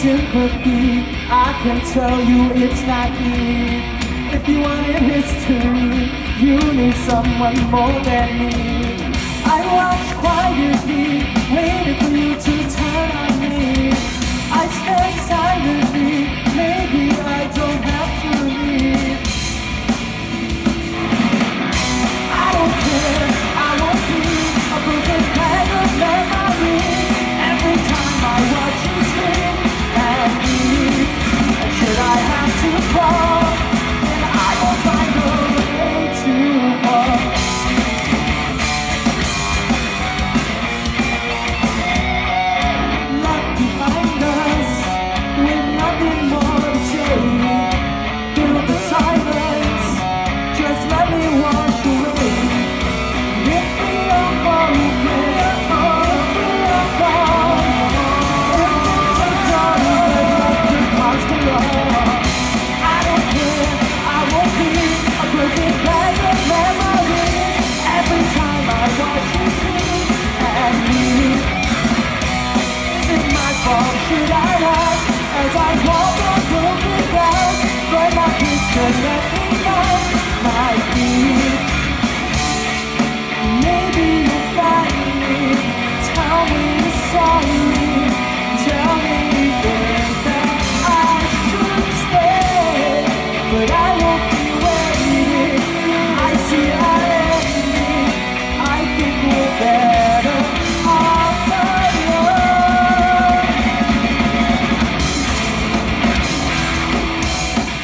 sympathy. I can tell you it's not me. If you wanted history, you need someone more than me. I watched quietly, waited for you to turn on me. I stand silently, maybe I don't have to leave. I don't care, I won't be a broken bag of memories. Every time I watch you scream at me, should I have to fall, then I will find a way to fall. Left behind us with nothing more to say. Through the silence, just let me wash away. Lift me up, oh, lift me up, oh. If it's a dark that caused the love, I don't care, I won't be a broken bag of memories. Every time I watch you scream at me, is it my fault? Should I ask as I walk on broken glass? But my picture let me know my feet. Maybe you'll find me. Tell me you're sorry. Tell me you think that I should stay, but I won't be waiting. I see our ending. I think we're better off alone.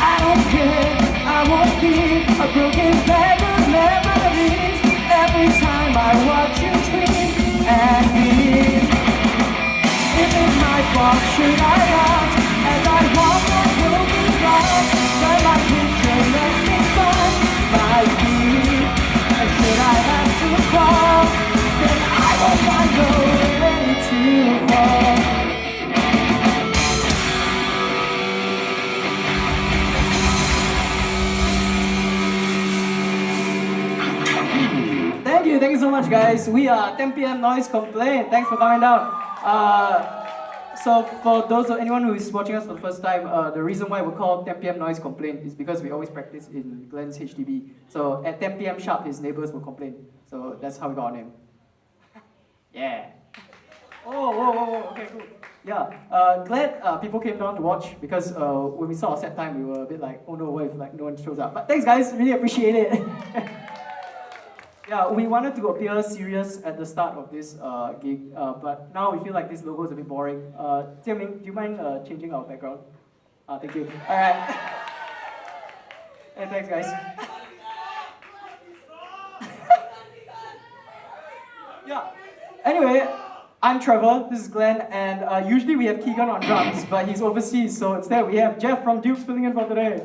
I don't care, I won't be a broken bag of memories. Every time I watch you scream at me, is it my fault? Should I ask as I walk on broken glass? Let my picture let me find my feet. And should I have to fall, then I will find a way to fall. Thank you so much, guys. We are 10 p.m. Noise Complaint. Thanks for coming down. So for anyone who is watching us for the first time, the reason why we call 10 p.m. Noise Complaint is because we always practice in Glenn's HDB. So at 10 p.m. sharp, his neighbors will complain. So that's how we got our name. Yeah. Oh, whoa, okay, cool. Yeah, glad people came down to watch because when we saw our set time, we were a bit like, oh no, what if like no one shows up? But thanks, guys, really appreciate it. Yeah, we wanted to appear serious at the start of this gig, but now we feel like this logo is a bit boring. Jiaming, do you mind changing our background? Thank you. All right. Hey, thanks, guys. Yeah. Anyway, I'm Trevor, this is Glenn, and usually we have Keegan on drums, but he's overseas, so instead we have Jeff from Dukes filling in for today.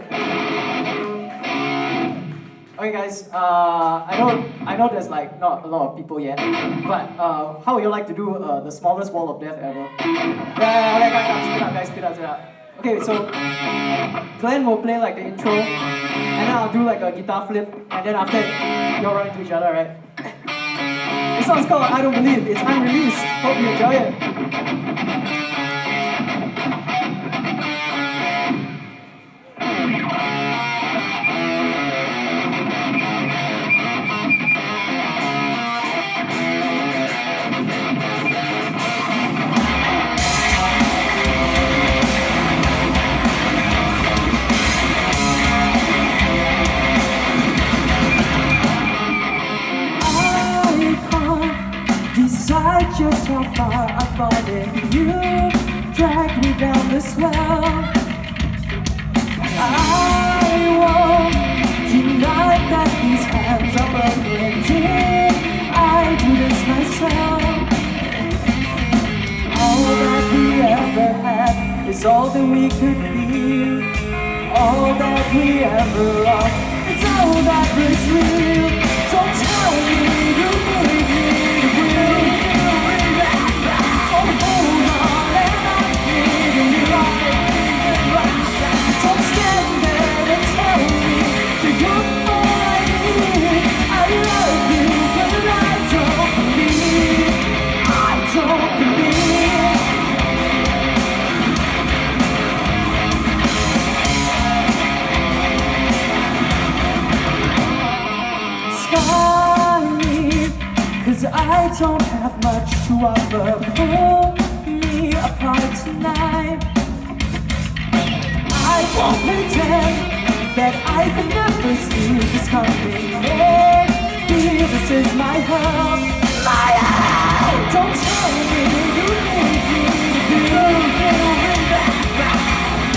Okay, guys, I know there's like not a lot of people yet, but how would you like to do the smallest wall of death ever? Yeah, speed up. Okay, so Glenn will play like the intro, and then I'll do like a guitar flip, and then after that, you'll run into each other, right? This song's called I Don't Believe. It's unreleased. Hope you enjoy it. Just how far I've fallen, you dragged me down this well. I won't deny that these hands are burning. Did I do this myself? All that we ever had is all that we could be. All that we ever are is all that was real. Don't tell me you need me to win. Don't stand there and tell me that you're all I need. I love you, but I don't believe. don't have much to offer. Pull me apart tonight. I won't pretend that I can never see this coming. Maybe this is my help. My help. Don't tell me you need me to bring back.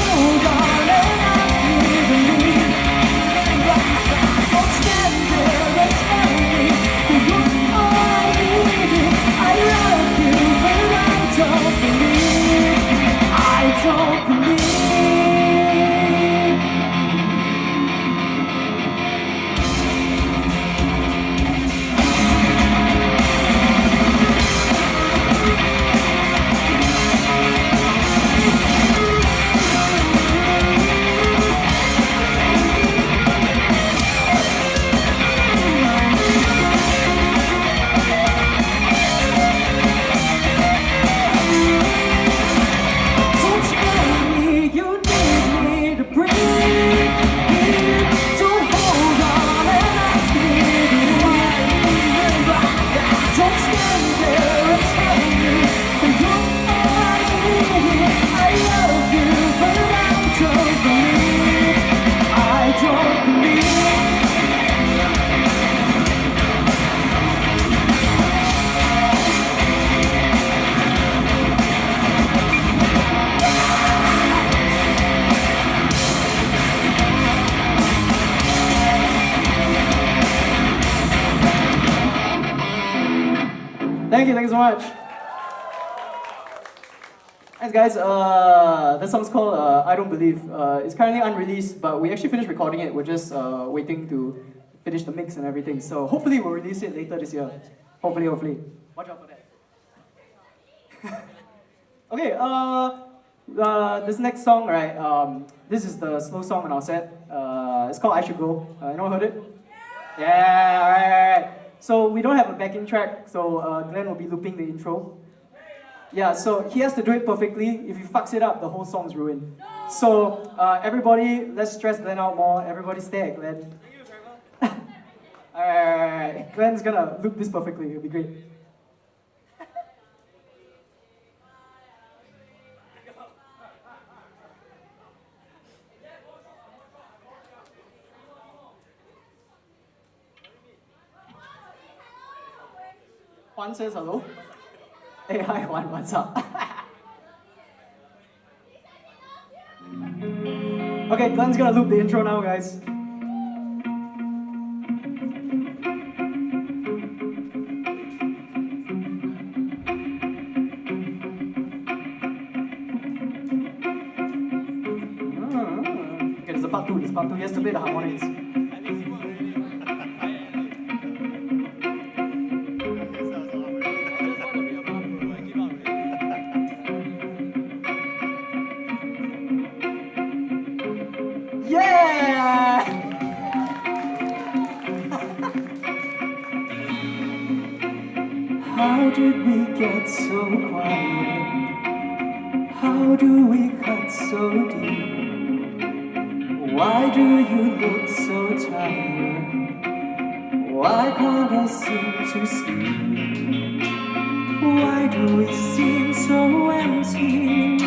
Hold on and ask me to leave. Don't stand there and tell me that you're all I need. I love you, but I don't believe. I don't believe. Thank you so much. Thanks guys, the song's called I Don't Believe. It's currently unreleased, but we actually finished recording it. We're just waiting to finish the mix and everything. So hopefully we'll release it later this year. Hopefully. Watch out for that. Okay, this next song, right, this is the slow song in our set. It's called I Should Go. Anyone heard it? Yeah, alright. So we don't have a backing track, so Glenn will be looping the intro. Yeah, so he has to do it perfectly. If he fucks it up, the whole song's ruined. So everybody, let's stress Glenn out more. Everybody stay at Glenn. Thank you, Alright. Glenn's gonna loop this perfectly. It'll be great. Juan says hello. Hey, hi Juan, what's up? Okay, Glenn's gonna loop the intro now, guys. Okay, there's a part two. He has to play the harmonics. Yeah! How did we get so quiet? How do we cut so deep? Why do you look so tired? Why can't I seem to sleep? Why do we seem so empty?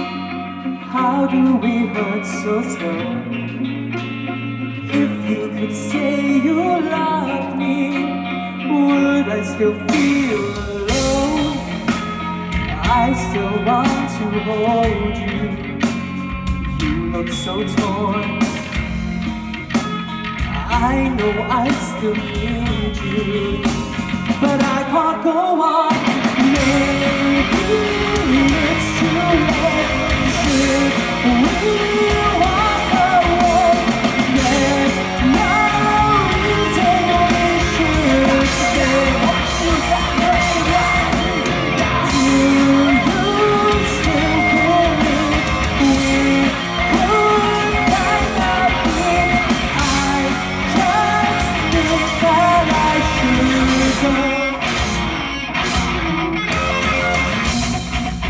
How do we hurt so slow? If you could say you loved me, would I still feel alone? I still want to hold you. You look so torn. I know I still need you, but I can't go on. Maybe it's too late. Should we walk away? There's no reason we should stay. Do you still believe we could find out? I just think that I should go.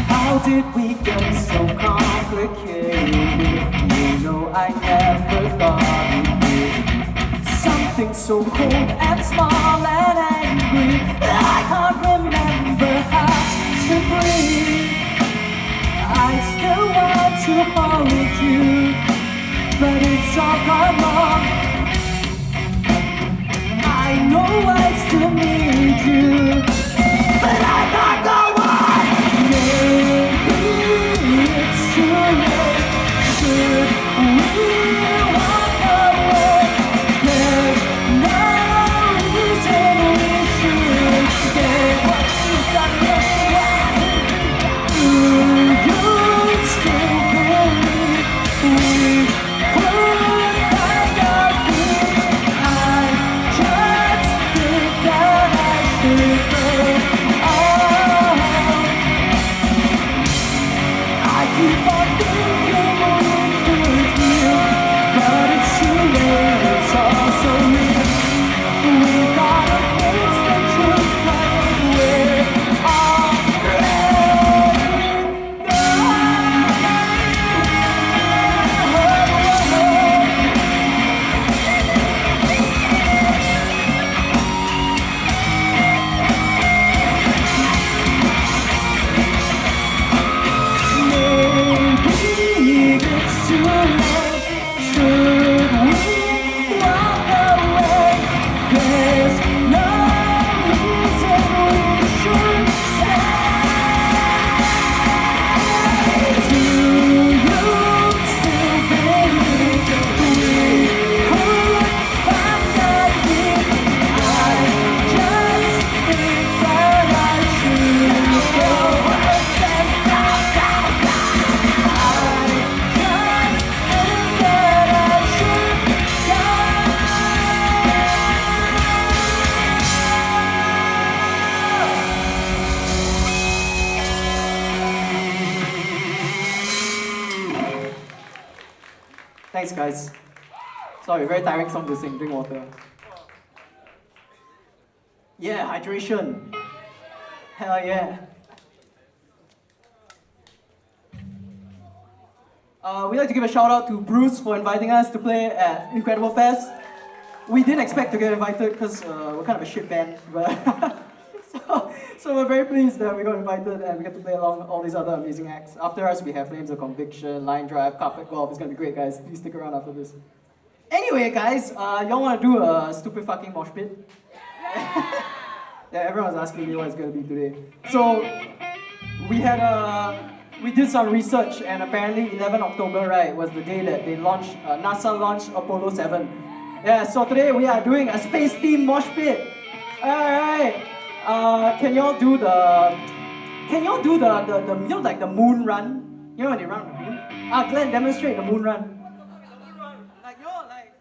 How did we get so complicated? You know I never thought we'd be something so cold and small and angry. I can't remember all gone wrong. I know I still need you, but I can't go on. Maybe it's too late. Should we walk away? There's no reason we should stay. Do you still believe we could find our peace? I just think that I should go on. I keep on thinking we could heal, but it's too late, it's all so real. We gotta face the truth, 'cause we're all letting Maybe it's too late. Should we walk away? There's no reason we should stay. Do you still believe we could find that peace? I just think that I should go. Thanks, guys. Sorry, very tiring song to sing. Drink water. Yeah, hydration. Hell yeah. We'd like to give a shout out to Bruce for inviting us to play at Incredible Fest. We didn't expect to get invited because we're kind of a shit band, but so we're very pleased that we got invited and we get to play along all these other amazing acts. After us, we have Flames of Conviction, Line Drive, Carpet Golf. It's gonna be great, guys. Please stick around after this. Anyway, guys, y'all wanna do a stupid fucking mosh pit? Yeah, everyone's asking me what it's gonna be today. So we did some research, and apparently 11 October, right, was the day that they launched, NASA launched Apollo 7. Yeah, so today we are doing a space-themed mosh pit. Alright. Can y'all do the you know, like the moon run? You know when they run on the moon? Glenn, demonstrate the moon run. Like, you know, like.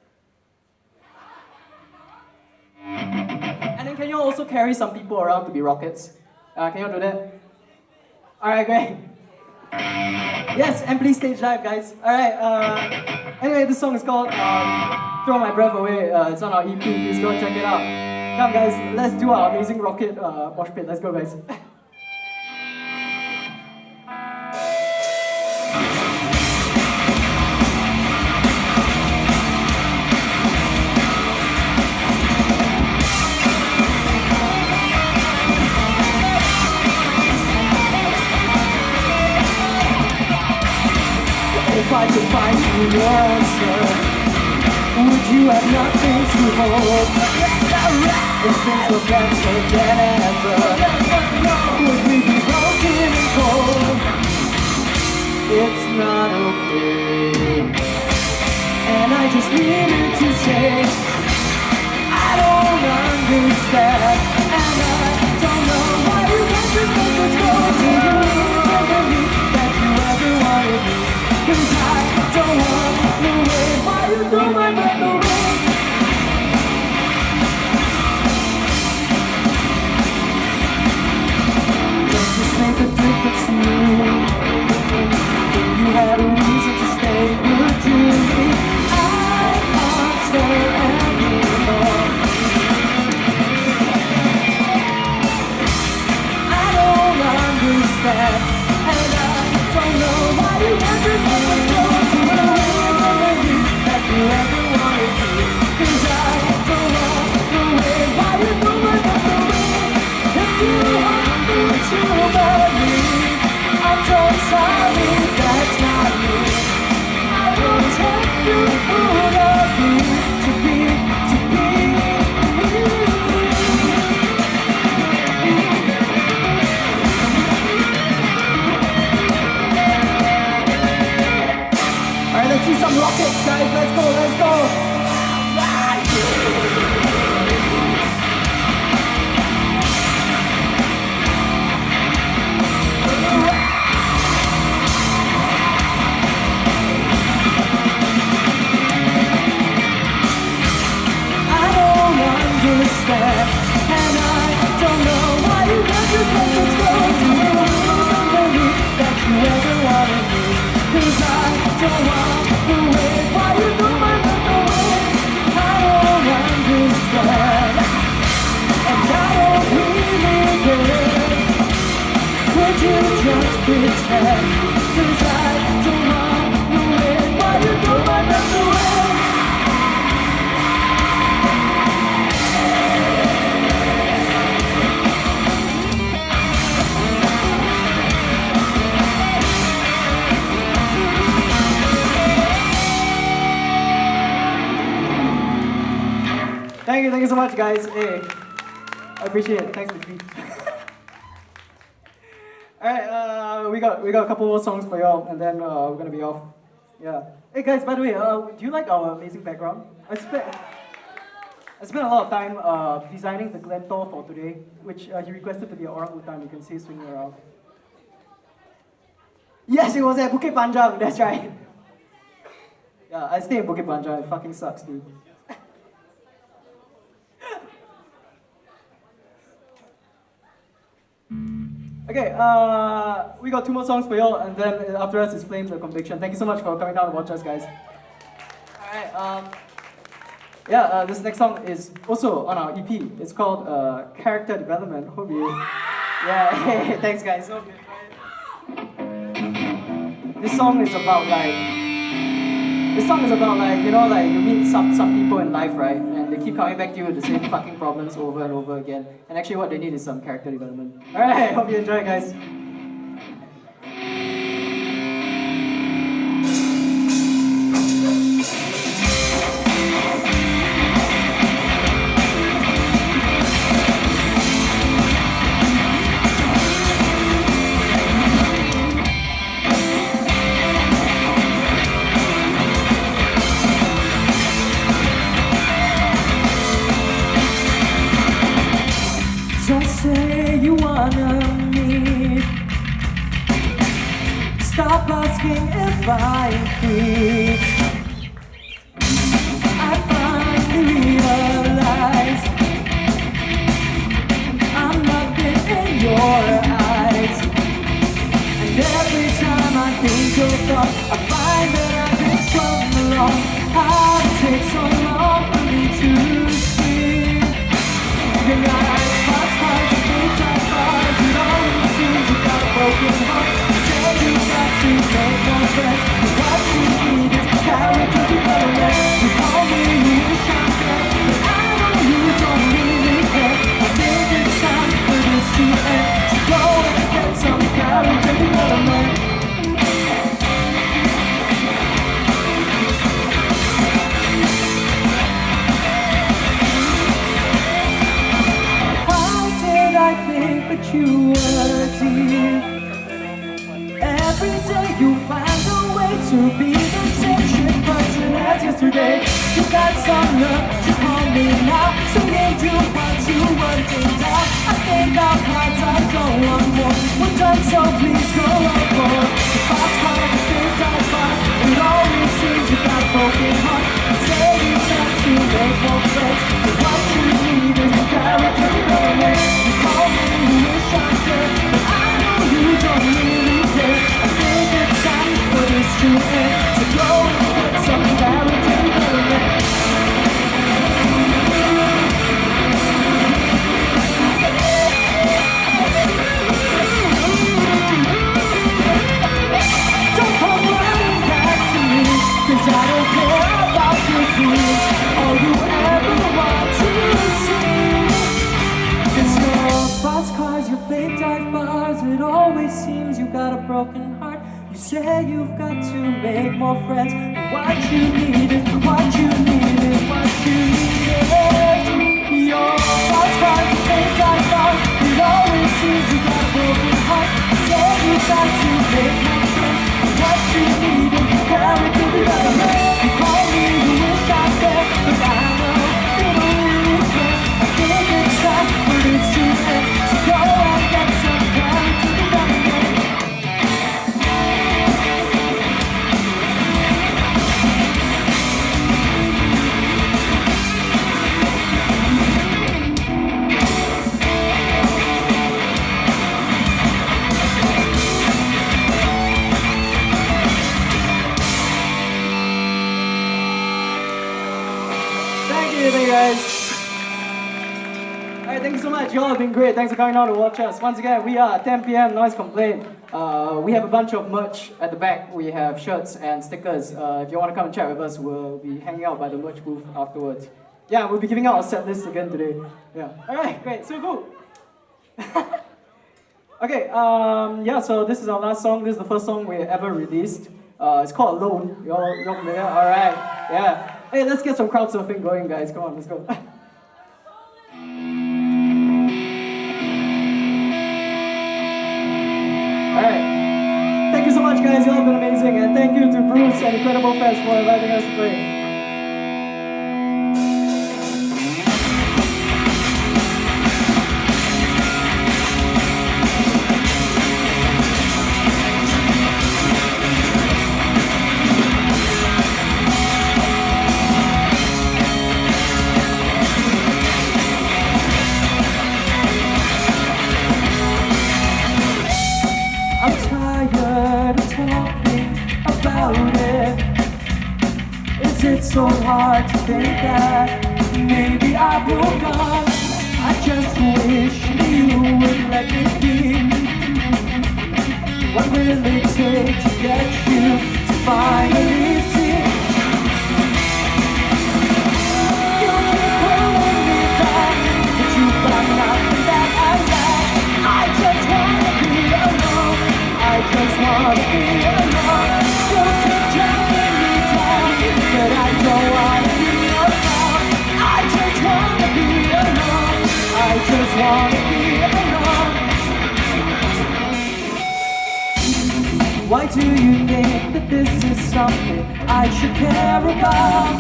And then can you also carry some people around to be rockets? Can you do that? Alright, great. Yes, and please stage dive, guys. Alright, anyway, this song is called Throw My Breath Away. It's on our EP, please go and check it out. Come, guys, let's do our amazing rocket mosh pit. Let's go, guys. If I could find you the answer, would you have nothing to hold? If things were better than ever, would we be broken and cold? It's not okay, and I just needed to say I don't understand, and I don't know why you can't just let this go. Do you remember me that you ever wanted me? 'Cause I don't want the way why you throw my breath away. Does this make a difference to you? If you had a reason to stay, would you leave? I can't stay anymore. I don't understand. Let's see some rockets, guys. Let's go, let's go. I don't understand, and I don't know why you never let us go. Remember me that you ever wanted me, 'cause I don't want to wait while you do my memory. I don't understand, and I don't really care. Could you just pretend? 'Cause I don't want to wait while you do my memory. Thank you so much, guys. Hey, I appreciate it. Thanks, Mickey. All right, we got a couple more songs for y'all, and then we're gonna be off. Yeah. Hey, guys. By the way, do you like our amazing background? I spent a lot of time designing the Glentor for today, which he requested to be an orangutan. You can see swinging around. Yes, it was at Bukit Panjang. That's right. Yeah, I stay in Bukit Panjang. It fucking sucks, dude. Okay, we got two more songs for y'all, and then after us is Flames of Conviction. Thank you so much for coming down to watch us, guys. Alright, this next song is also on our EP. It's called Character Development. Hope you... Yeah, hey, thanks guys. Hope you enjoy it. This song is about like, you know, like you meet some people in life, right? And they keep coming back to you with the same fucking problems over and over again. And actually what they need is some character development. Alright, hope you enjoy it, guys. Don't say you wanna meet. Stop asking if I'm free. I finally realize I'm nothing in your eyes. And every time I think your thoughts, I find that I've been strung along. How it takes so long for me to see. Your eyes, fast, you think I'm fine. It always seems you got a broken heart. You say you got to make more friends, but what you need is character development. You call me, you wish I could, but I know you don't really care. I think it's time for this to end, so go and get some character development. But you were dear. Every day you find a way to be the same shit person as yesterday. You got some love to call me now, so you do want to work things out. I think our plans are going more. We're done, so please go on board. The fast car, the things I find, it always seems you got a broken heart. You say you got to make more friends, but what you need is character development. You call me, you wish I could, but I know you don't really care. I think it's time for this to end, so go and get some character development. Don't come running back to me, 'cause I don't care about your dreams. All you ever want to see is your fast cars, your fake dive bars. It always seems you got a broken heart. You say you've got to make more friends, but what you need is what you need is what you need. Your fast cars, your fake dive bars. It always seems you got a broken heart. You say you've got to make more friends, but what you need is character development. thank you so much. You all have been great. Thanks for coming out to watch us. Once again, we are 10 p.m. Noise Complaint. We have a bunch of merch at the back. We have shirts and stickers. If you want to come and chat with us, we'll be hanging out by the merch booth afterwards. Yeah, we'll be giving out our set list again today. Yeah. All right, great. So cool. Okay, yeah, so this is our last song. This is the first song we ever released. It's called Alone. You're familiar? All right, yeah. Hey, let's get some crowd surfing going, guys. Come on, let's go. Alright. Thank you so much, guys. You all have been amazing. And thank you to Bruce and Incredible Fest for inviting us to play. I'm tired of talking about it. Is it so hard to think that maybe I've moved on? I just wish you would let me be. What will it take to get you to finally see? You keep pulling me back, but you've got nothing that I lack. I just wanna be alone. I just wanna be alone. You keep dragging me down, but I don't wanna be alone. I just wanna be alone. I just wanna be alone. Why do you think that this is something I should care about?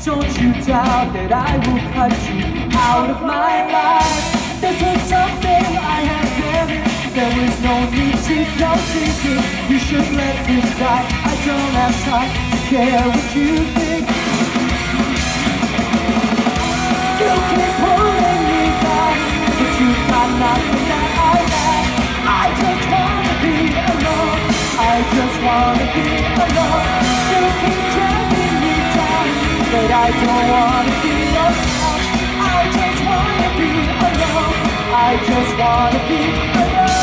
Don't you doubt that I will cut you out of my life? This is something I have buried. There is no need to go thinking. You should let this die. I don't have time to care what you think. You keep pulling me back, but you've got nothing that I lack. I just wanna be alone. I just wanna be alone. You keep dragging me down, but I don't wanna be alone. I just wanna be alone. I just wanna be alone.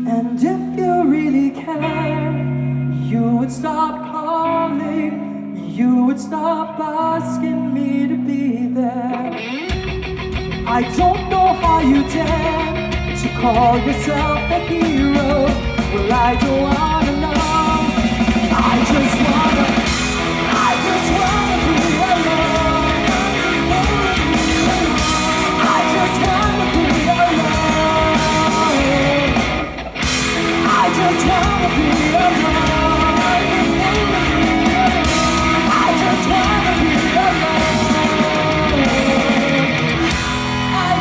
And if you really care, you would stop calling, you would stop asking me to be there. I don't know how you dare to call yourself a hero. Well, I don't wanna know. I just wanna be alone. I just wanna be alone. I just wanna be alone. I just wanna be alone. I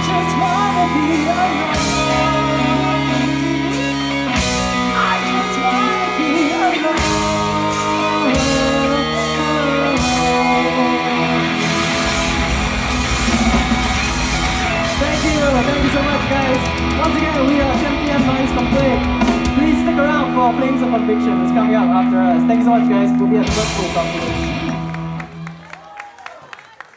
just wanna be alone. I just wanna be alone. Thank you so much, guys. Once again, we are 10 p.m. Noise Complaint. Please stick around for Flames of Conviction. It's coming up after us. Thank you so much, guys. We'll be at the West Coast after this.